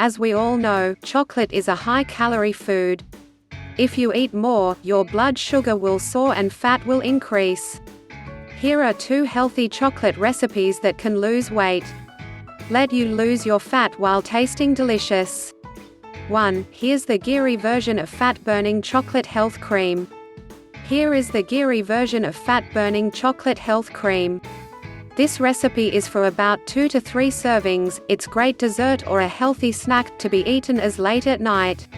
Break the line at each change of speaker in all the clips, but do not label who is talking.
As we all know, chocolate is a high-calorie food. If you eat more, your blood sugar will soar and fat will increase. Here are 2 healthy chocolate recipes that can lose weight. Let you lose your fat while tasting delicious. 1. Here's the Geary version of fat-burning chocolate health cream. Here is the Geary version of fat-burning chocolate health cream. This recipe is for about 2 to 3 servings. It's great dessert or a healthy snack to be eaten as late at night.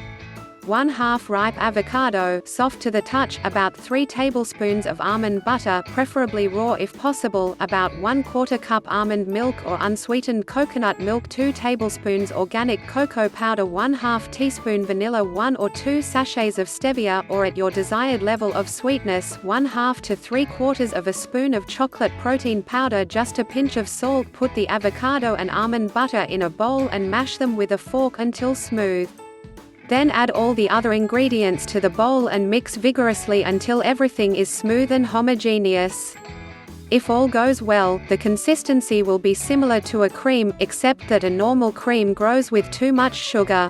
1/2 ripe avocado, soft to the touch, about 3 tablespoons of almond butter, preferably raw if possible, about 1/4 cup almond milk or unsweetened coconut milk, 2 tablespoons organic cocoa powder, 1/2 teaspoon vanilla, 1 or 2 sachets of stevia, or at your desired level of sweetness, 1/2 to 3/4 of a spoon of chocolate protein powder, just a pinch of salt. Put the avocado and almond butter in a bowl and mash them with a fork until smooth. Then add all the other ingredients to the bowl and mix vigorously until everything is smooth and homogeneous. If all goes well, the consistency will be similar to a cream, except that a normal cream grows with too much sugar.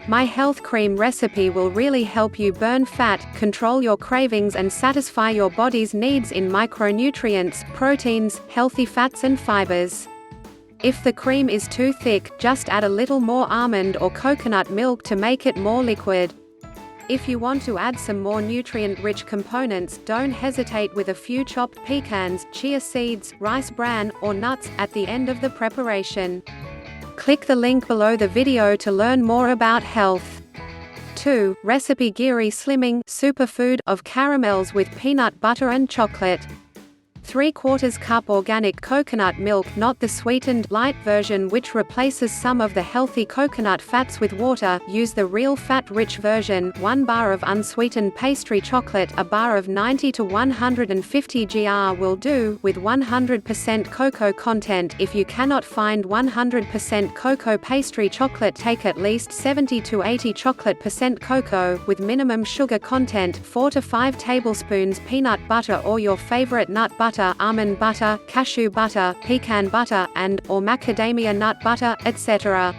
My health cream recipe will really help you burn fat, control your cravings and satisfy your body's needs in micronutrients, proteins, healthy fats and fibers. If the cream is too thick, just add a little more almond or coconut milk to make it more liquid. If you want to add some more nutrient-rich components, don't hesitate with a few chopped pecans, chia seeds, rice bran, or nuts, at the end of the preparation. Click the link below the video to learn more about health. 2. Recipe Geary Slimming Superfood of caramels with peanut butter and chocolate. 3/4 cup organic coconut milk, not the sweetened, light version which replaces some of the healthy coconut fats with water. Use the real fat-rich version. 1 bar of unsweetened pastry chocolate, a bar of 90 to 150 gr will do, with 100% cocoa content. If you cannot find 100% cocoa pastry chocolate, take at least 70 to 80 chocolate% cocoa, with minimum sugar content. 4 to 5 tablespoons peanut butter or your favorite nut butter, almond butter, cashew butter, pecan butter, and/or macadamia nut butter, etc.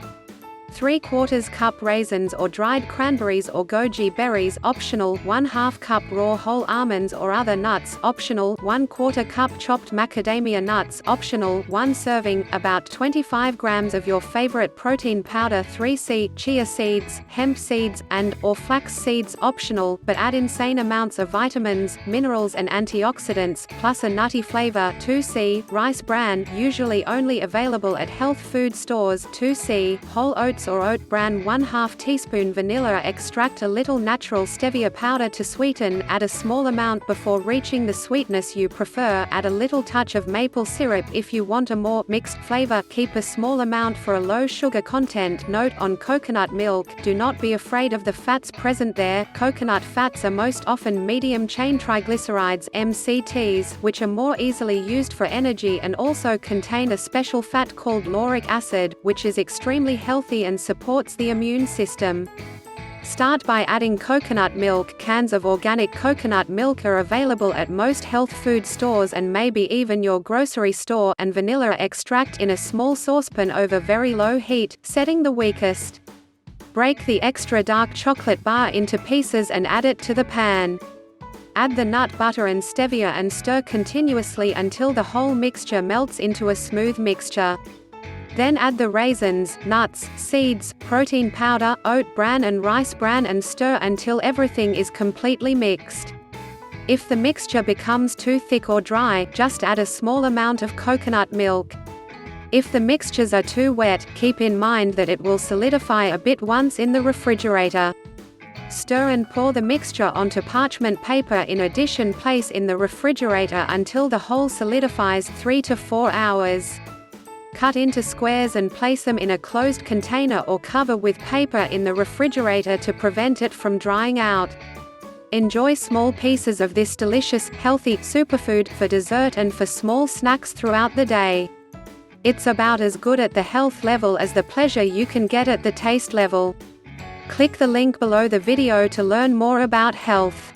3/4 cup raisins or dried cranberries or goji berries, optional. 1/2 cup raw whole almonds or other nuts, optional. 1/4 cup chopped macadamia nuts, optional. 1 serving, about 25 grams of your favorite protein powder, 3C chia seeds, hemp seeds, and/or flax seeds, optional, but add insane amounts of vitamins, minerals and antioxidants, plus a nutty flavor. 2C rice bran, usually only available at health food stores. 2C whole oats or oat bran, 1/2 teaspoon vanilla extract, a little natural stevia powder to sweeten, add a small amount before reaching the sweetness you prefer, add a little touch of maple syrup if you want a more mixed flavor, keep a small amount for a low sugar content. Note on coconut milk, do not be afraid of the fats present there. Coconut fats are most often medium chain triglycerides, MCTs, which are more easily used for energy and also contain a special fat called lauric acid, which is extremely healthy and supports the immune system. Start by adding coconut milk. Cans of organic coconut milk are available at most health food stores and maybe even your grocery store, and vanilla extract in a small saucepan over very low heat, setting the weakest. Break the extra dark chocolate bar into pieces and add it to the pan. Add the nut butter and stevia and stir continuously until the whole mixture melts into a smooth mixture. Then add the raisins, nuts, seeds, protein powder, oat bran and rice bran and stir until everything is completely mixed. If the mixture becomes too thick or dry, just add a small amount of coconut milk. If the mixtures are too wet, keep in mind that it will solidify a bit once in the refrigerator. Stir and pour the mixture onto parchment paper. In addition, place in the refrigerator until the whole solidifies, 3 to 4 hours. Cut into squares and place them in a closed container or cover with paper in the refrigerator to prevent it from drying out. Enjoy small pieces of this delicious, healthy superfood for dessert and for small snacks throughout the day. It's about as good at the health level as the pleasure you can get at the taste level. Click the link below the video to learn more about health.